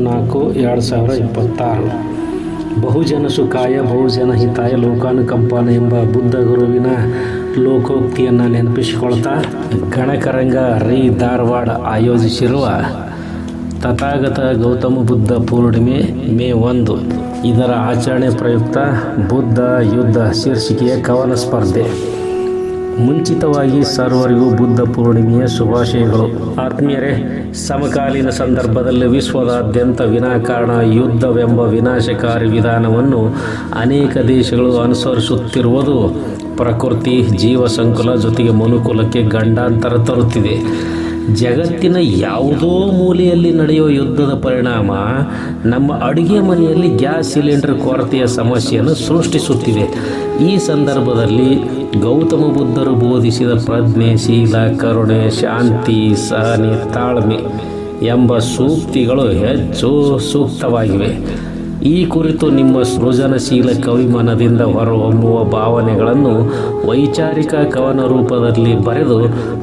28/4/2026 ಬಹುಜನ ಸುಖಾಯ ಬಹುಜನ ಹಿತಾಯ ಲೋಕಾನುಕಂಪನ ಎಂಬ ಬುದ್ಧ ಗುರುವಿನ ಲೋಕೋಕ್ತಿಯನ್ನು ನೆನಪಿಸಿಕೊಳ್ತಾ ಗಣಕರಂಗ ಧಾರವಾಡ ಆಯೋಜಿಸಿರುವ ತಥಾಗತ ಗೌತಮ ಬುದ್ಧ ಪೂರ್ಣಿಮೆ ಮೇ 1 ಇದರ ಆಚರಣೆ ಪ್ರಯುಕ್ತ ಬುದ್ಧ ಯುದ್ಧ ಶೀರ್ಷಿಕೆಯ ಕವನ ಸ್ಪರ್ಧೆ. ಮುಂಚಿತವಾಗಿ ಸರ್ವರಿಗೂ ಬುದ್ಧ ಪೂರ್ಣಿಮೆಯ ಶುಭಾಶಯಗಳು. ಆತ್ಮೀಯರೇ, ಸಮಕಾಲೀನ ಸಂದರ್ಭದಲ್ಲಿ ವಿಶ್ವದಾದ್ಯಂತ ವಿನಾಕಾರಣ ಯುದ್ಧವೆಂಬ ವಿನಾಶಕಾರಿ ವಿಧಾನವನ್ನು ಅನೇಕ ದೇಶಗಳು ಅನುಸರಿಸುತ್ತಿರುವುದು ಪ್ರಕೃತಿ, ಜೀವ ಸಂಕುಲ ಜೊತೆಗೆ ಮನುಕುಲಕ್ಕೆ ಗಂಡಾಂತರ ತರುತ್ತಿದೆ. ಜಗತ್ತಿನ ಯಾವುದೋ ಮೂಲೆಯಲ್ಲಿ ನಡೆಯುವ ಯುದ್ಧದ ಪರಿಣಾಮ ನಮ್ಮ ಅಡುಗೆ ಮನೆಯಲ್ಲಿ ಗ್ಯಾಸ್ ಸಿಲಿಂಡರ್ ಕೊರತೆಯ ಸಮಸ್ಯೆಯನ್ನು ಸೃಷ್ಟಿಸುತ್ತಿದೆ. ಈ ಸಂದರ್ಭದಲ್ಲಿ ಗೌತಮ ಬುದ್ಧರು ಬೋಧಿಸಿದ ಪ್ರಜ್ಞೆ, ಶೀಲ, ಕರುಣೆ, ಶಾಂತಿ, ಸಹನೆ, ತಾಳ್ಮೆ ಎಂಬ ಸೂಕ್ತಿಗಳು ಹೆಚ್ಚು ಸೂಕ್ತವಾಗಿವೆ. ಈ ಕುರಿತು ನಿಮ್ಮ ಸೃಜನಶೀಲ ಕವಿಮನದಿಂದ ಹೊರಹೊಮ್ಮುವ ಭಾವನೆಗಳನ್ನು ವೈಚಾರಿಕ ಕವನ ರೂಪದಲ್ಲಿ ಬರೆದು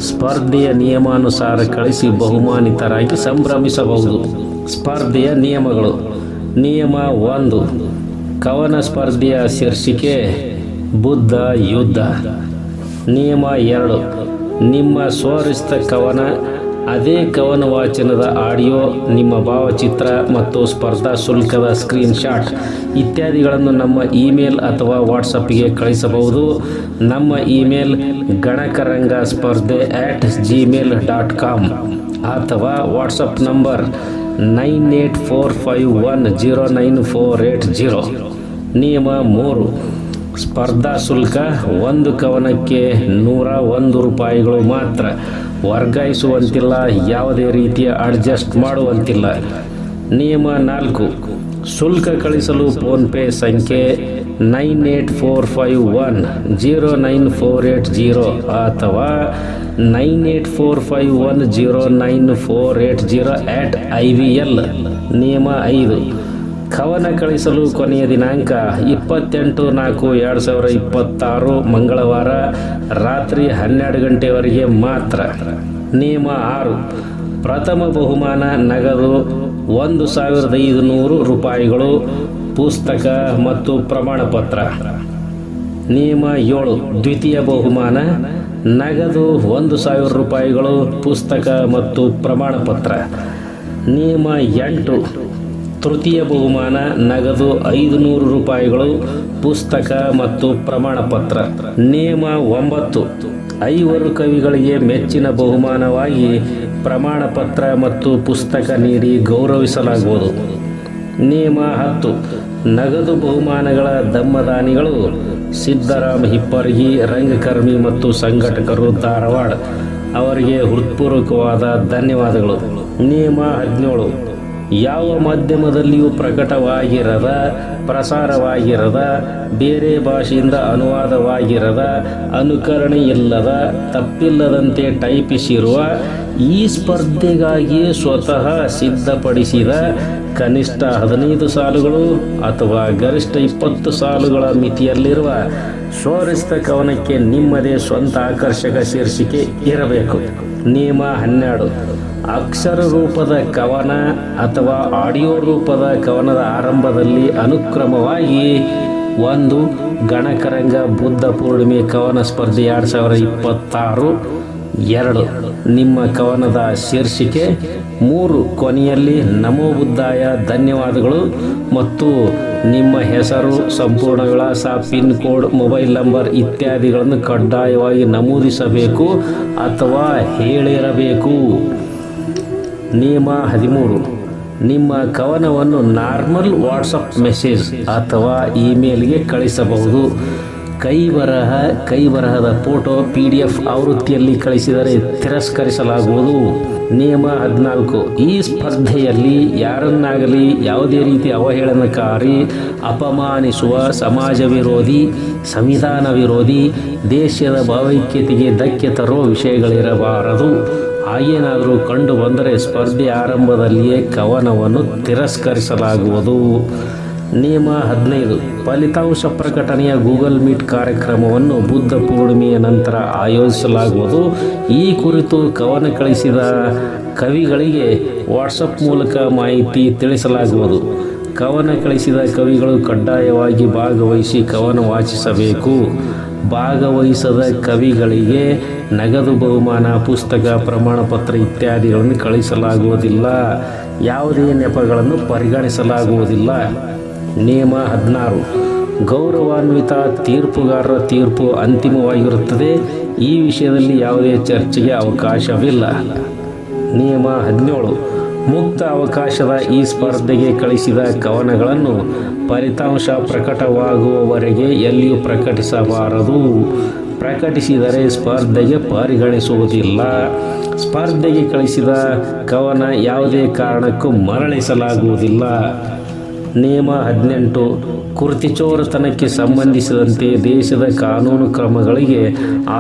ಸ್ಪರ್ಧೆಯ ನಿಯಮಾನುಸಾರ ಕಳಿಸಿ ಬಹುಮಾನಿತರಾಗಿ ಸಂಭ್ರಮಿಸಬಹುದು. ಸ್ಪರ್ಧೆಯ ನಿಯಮಗಳು. ನಿಯಮ 1. ಕವನ ಸ್ಪರ್ಧೆಯ ಶೀರ್ಷಿಕೆ ಬುದ್ಧ ಯುದ್ಧ. ನಿಯಮ 2. ನಿಮ್ಮ ಸ್ವರಚಿತ ಕವನ, ಅದೇ ಕವನ ವಾಚನದ ಆಡಿಯೋ, ನಿಮ್ಮ ಭಾವಚಿತ್ರ ಮತ್ತು ಸ್ಪರ್ಧಾ ಶುಲ್ಕದ ಸ್ಕ್ರೀನ್ಶಾಟ್ ಇತ್ಯಾದಿಗಳನ್ನು ನಮ್ಮ ಇಮೇಲ್ ಅಥವಾ ವಾಟ್ಸಪ್ಗೆ ಕಳಿಸಬಹುದು. ನಮ್ಮ ಇಮೇಲ್ ganakaranga.spardhe@gmail.com ಅಥವಾ ವಾಟ್ಸಪ್ ನಂಬರ್ 9845109480. ನಿಯಮ 3. ಸ್ಪರ್ಧಾ ಶುಲ್ಕ. ಒಂದು ಕವನಕ್ಕೆ 101 ರೂಪಾಯಿಗಳು ಮಾತ್ರ. ವರ್ಗಾಯಿಸುವಂತಿಲ್ಲ, ಯಾವುದೇ ರೀತಿಯ ಅಡ್ಜಸ್ಟ್ ಮಾಡುವಂತಿಲ್ಲ. ನಿಯಮ 4. ಶುಲ್ಕ ಕಳಿಸಲು ಫೋನ್ಪೇ ಸಂಖ್ಯೆ 9845109480 ಅಥವಾ 9845109480 ನಿಯಮ 5. ಕವನ ಕಳಿಸಲು ಕೊನೆಯ ದಿನಾಂಕ 28/4/2026 ಮಂಗಳವಾರ ರಾತ್ರಿ 12 ಗಂಟೆವರೆಗೆ ಮಾತ್ರ. ನಿಯಮ 6. ಪ್ರಥಮ ಬಹುಮಾನ ನಗದು 1,500 ರೂಪಾಯಿಗಳು, ಪುಸ್ತಕ ಮತ್ತು ಪ್ರಮಾಣಪತ್ರ. ನಿಯಮ 7. ದ್ವಿತೀಯ ಬಹುಮಾನ ನಗದು 1,000 ರೂಪಾಯಿಗಳು, ಪುಸ್ತಕ ಮತ್ತು ಪ್ರಮಾಣಪತ್ರ. ನಿಯಮ 8. ತೃತೀಯ ಬಹುಮಾನ ನಗದು 500 ರೂಪಾಯಿಗಳು, ಪುಸ್ತಕ ಮತ್ತು ಪ್ರಮಾಣಪತ್ರ. ನಿಯಮ 9. 5 ಕವಿಗಳಿಗೆ ಮೆಚ್ಚಿನ ಬಹುಮಾನವಾಗಿ ಪ್ರಮಾಣಪತ್ರ ಮತ್ತು ಪುಸ್ತಕ ನೀಡಿ ಗೌರವಿಸಲಾಗುವುದು. ನಿಯಮ 10. ನಗದು ಬಹುಮಾನಗಳ ದಮ್ಮದಾನಿಗಳು ಸಿದ್ದರಾಮ ಹಿಪ್ಪರಗಿ, ರಂಗಕರ್ಮಿ ಮತ್ತು ಸಂಘಟಕರು, ಧಾರವಾಡ ಅವರಿಗೆ ಹೃತ್ಪೂರ್ವಕವಾದ ಧನ್ಯವಾದಗಳು. ನಿಯಮ 17. ಯಾವ ಮಾಧ್ಯಮದಲ್ಲಿಯೂ ಪ್ರಕಟವಾಗಿರದ, ಪ್ರಸಾರವಾಗಿರದ, ಬೇರೆ ಭಾಷೆಯಿಂದ ಅನುವಾದವಾಗಿರದ, ಅನುಕರಣೆ ಇಲ್ಲದ, ತಪ್ಪಿಲ್ಲದಂತೆ ಟೈಪಿಸಿರುವ ಈ ಸ್ಪರ್ಧೆಗಾಗಿ ಸ್ವತಃ ಸಿದ್ಧಪಡಿಸಿದ ಕನಿಷ್ಠ 15 ಸಾಲುಗಳು ಅಥವಾ ಗರಿಷ್ಠ 20 ಸಾಲುಗಳ ಮಿತಿಯಲ್ಲಿರುವ ಸ್ವರಚಿತ ಕವನಕ್ಕೆ ನಿಮ್ಮದೇ ಸ್ವಂತ ಆಕರ್ಷಕ ಶೀರ್ಷಿಕೆ ಇರಬೇಕು. ನಿಯಮ 12. ಅಕ್ಷರ ರೂಪದ ಕವನ ಅಥವಾ ಆಡಿಯೋ ರೂಪದ ಕವನದ ಆರಂಭದಲ್ಲಿ ಅನುಕ್ರಮವಾಗಿ 1. ಗಣಕರಂಗ ಬುದ್ಧ ಪೂರ್ಣಿಮೆ ಕವನ ಸ್ಪರ್ಧೆ 2026. 2. ನಿಮ್ಮ ಕವನದ ಶೀರ್ಷಿಕೆ. 3. ಕೊನೆಯಲ್ಲಿ ನಮೋ ಬುದ್ಧಾಯ, ಧನ್ಯವಾದಗಳು ಮತ್ತು ನಿಮ್ಮ ಹೆಸರು, ಸಂಪೂರ್ಣ ವಿಳಾಸ, ಪಿನ್ ಕೋಡ್, ಮೊಬೈಲ್ ನಂಬರ್ ಇತ್ಯಾದಿಗಳನ್ನು ಕಡ್ಡಾಯವಾಗಿ ನಮೂದಿಸಬೇಕು ಅಥವಾ ಹೇಳಿರಬೇಕು. ನಿಯಮ 13. ನಿಮ್ಮ ಕವನವನ್ನು ನಾರ್ಮಲ್ ವಾಟ್ಸಪ್ ಮೆಸೇಜ್ ಅಥವಾ ಇಮೇಲ್ಗೆ ಕಳಿಸಬಹುದು. ಕೈಬರಹದ ಫೋಟೋ PDF ಆವೃತ್ತಿಯಲ್ಲಿ ಕಳಿಸಿದರೆ ತಿರಸ್ಕರಿಸಲಾಗುವುದು. ನಿಯಮ 14. ಈ ಸ್ಪರ್ಧೆಯಲ್ಲಿ ಯಾರನ್ನಾಗಲಿ ಯಾವುದೇ ರೀತಿ ಅವಹೇಳನಕಾರಿ, ಅಪಮಾನಿಸುವ, ಸಮಾಜ ವಿರೋಧಿ, ಸಂವಿಧಾನ ವಿರೋಧಿ, ದೇಶದ ಭಾವೈಕ್ಯತೆಗೆ ಧಕ್ಕೆ ತರುವ ವಿಷಯಗಳಿರಬಾರದು. ಹಾಗೇನಾದರೂ ಕಂಡು ಬಂದರೆ ಸ್ಪರ್ಧೆ ಆರಂಭದಲ್ಲಿಯೇ ಕವನವನ್ನು ತಿರಸ್ಕರಿಸಲಾಗುವುದು. ನಿಯಮ 15 ಫಲಿತಾಂಶ ಪ್ರಕಟಣೆಯ ಗೂಗಲ್ ಮೀಟ್ ಕಾರ್ಯಕ್ರಮವನ್ನು ಬುದ್ಧ ಪೂರ್ಣಿಮೆಯ ನಂತರ ಆಯೋಜಿಸಲಾಗುವುದು. ಈ ಕುರಿತು ಕವನ ಕಳಿಸಿದ ಕವಿಗಳಿಗೆ ವಾಟ್ಸಪ್ ಮೂಲಕ ಮಾಹಿತಿ ತಿಳಿಸಲಾಗುವುದು. ಕವನ ಕಳಿಸಿದ ಕವಿಗಳು ಕಡ್ಡಾಯವಾಗಿ ಭಾಗವಹಿಸಿ ಕವನ ವಾಚಿಸಬೇಕು. ಭಾಗವಹಿಸದ ಕವಿಗಳಿಗೆ ನಗದು ಬಹುಮಾನ, ಪುಸ್ತಕ, ಪ್ರಮಾಣಪತ್ರ ಇತ್ಯಾದಿಗಳನ್ನು ಕಳಿಸಲಾಗುವುದಿಲ್ಲ. ಯಾವುದೇ ನೆಪಗಳನ್ನು ಪರಿಗಣಿಸಲಾಗುವುದಿಲ್ಲ. ನಿಯಮ 16 ಗೌರವಾನ್ವಿತ ತೀರ್ಪುಗಾರರ ತೀರ್ಪು ಅಂತಿಮವಾಗಿರುತ್ತದೆ. ಈ ವಿಷಯದಲ್ಲಿ ಯಾವುದೇ ಚರ್ಚೆಗೆ ಅವಕಾಶವಿಲ್ಲ. ನಿಯಮ 17 ಮುಕ್ತ ಅವಕಾಶದ ಈ ಸ್ಪರ್ಧೆಗೆ ಕಳಿಸಿದ ಕವನಗಳನ್ನು ಫಲಿತಾಂಶ ಪ್ರಕಟವಾಗುವವರೆಗೆ ಎಲ್ಲಿಯೂ ಪ್ರಕಟಿಸಬಾರದು. ಪ್ರಕಟಿಸಿದರೆ ಸ್ಪರ್ಧೆಗೆ ಪರಿಗಣಿಸುವುದಿಲ್ಲ. ಸ್ಪರ್ಧೆಗೆ ಕಳಿಸಿದ ಕವನ ಯಾವುದೇ ಕಾರಣಕ್ಕೂ ಮರಳಿಸಲಾಗುವುದಿಲ್ಲ. ನಿಯಮ 18 ಕೃತಿಚೋರತನಕ್ಕೆ ಸಂಬಂಧಿಸಿದಂತೆ ದೇಶದ ಕಾನೂನು ಕ್ರಮಗಳಿಗೆ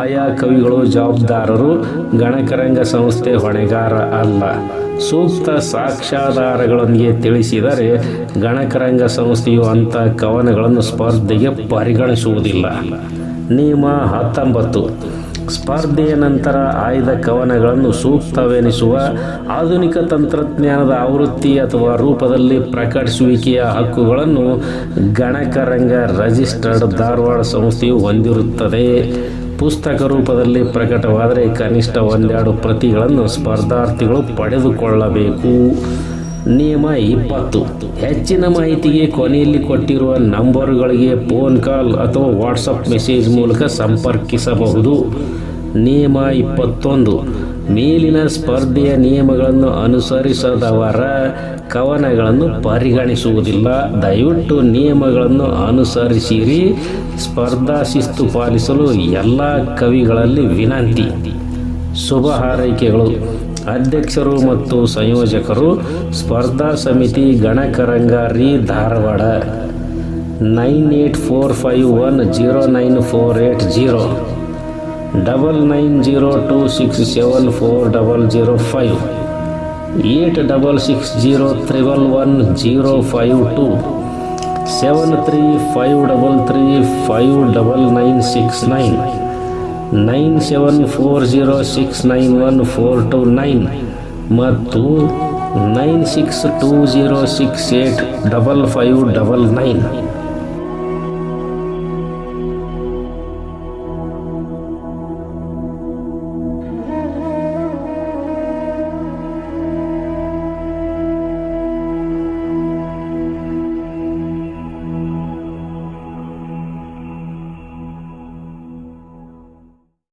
ಆಯಾ ಕವಿಗಳು ಜವಾಬ್ದಾರರು. ಗಣಕರಂಗ ಸಂಸ್ಥೆ ಹೊಣೆಗಾರ ಅಲ್ಲ. ಸೂಕ್ತ ಸಾಕ್ಷ್ಯಾಧಾರಗಳೊಂದಿಗೆ ತಿಳಿಸಿದರೆ ಗಣಕರಂಗ ಸಂಸ್ಥೆಯು ಅಂಥ ಕವನಗಳನ್ನು ಸ್ಪರ್ಧೆಗೆ ಪರಿಗಣಿಸುವುದಿಲ್ಲ. ನಿಯಮ 19 ಸ್ಪರ್ಧೆಯ ನಂತರ ಆಯ್ದ ಕವನಗಳನ್ನು ಸೂಕ್ತವೆನಿಸುವ ಆಧುನಿಕ ತಂತ್ರಜ್ಞಾನದ ಆವೃತ್ತಿ ಅಥವಾ ರೂಪದಲ್ಲಿ ಪ್ರಕಟಿಸುವಿಕೆಯ ಹಕ್ಕುಗಳನ್ನು ಗಣಕರಂಗ ರಿಜಿಸ್ಟರ್ಡ್ ಧಾರವಾಡ ಸಂಸ್ಥೆಯು ಹೊಂದಿರುತ್ತದೆ. ಪುಸ್ತಕ ರೂಪದಲ್ಲಿ ಪ್ರಕಟವಾದರೆ ಕನಿಷ್ಠ 1-2 ಪ್ರತಿಗಳನ್ನು ಸ್ಪರ್ಧಾರ್ಥಿಗಳು ಪಡೆದುಕೊಳ್ಳಬೇಕು. ನಿಯಮ 20 ಹೆಚ್ಚಿನ ಮಾಹಿತಿಗೆ ಕೊನೆಯಲ್ಲಿ ಕೊಟ್ಟಿರುವ ನಂಬರುಗಳಿಗೆ ಫೋನ್ ಕಾಲ್ ಅಥವಾ ವಾಟ್ಸಪ್ ಮೆಸೇಜ್ ಮೂಲಕ ಸಂಪರ್ಕಿಸಬಹುದು. ನಿಯಮ 21 ಮೇಲಿನ ಸ್ಪರ್ಧೆಯ ನಿಯಮಗಳನ್ನು ಅನುಸರಿಸದವರ ಕವನಗಳನ್ನು ಪರಿಗಣಿಸುವುದಿಲ್ಲ. ದಯವಿಟ್ಟು ನಿಯಮಗಳನ್ನು ಅನುಸರಿಸಿರಿ. ಸ್ಪರ್ಧಾ ಶಿಸ್ತು ಪಾಲಿಸಲು ಎಲ್ಲ ಕವಿಗಳಲ್ಲಿ ವಿನಂತಿ. ಶುಭ ಹಾರೈಕೆಗಳು. ಅಧ್ಯಕ್ಷರು ಮತ್ತು ಸಂಯೋಜಕರು ಸ್ಪರ್ಧಾ ಸಮಿತಿ ಗಣಕರಂಗ ಧಾರವಾಡ 9845109480 9902674005 8660111052 7353359969 9740691429 ಮತ್ತು 9620685599.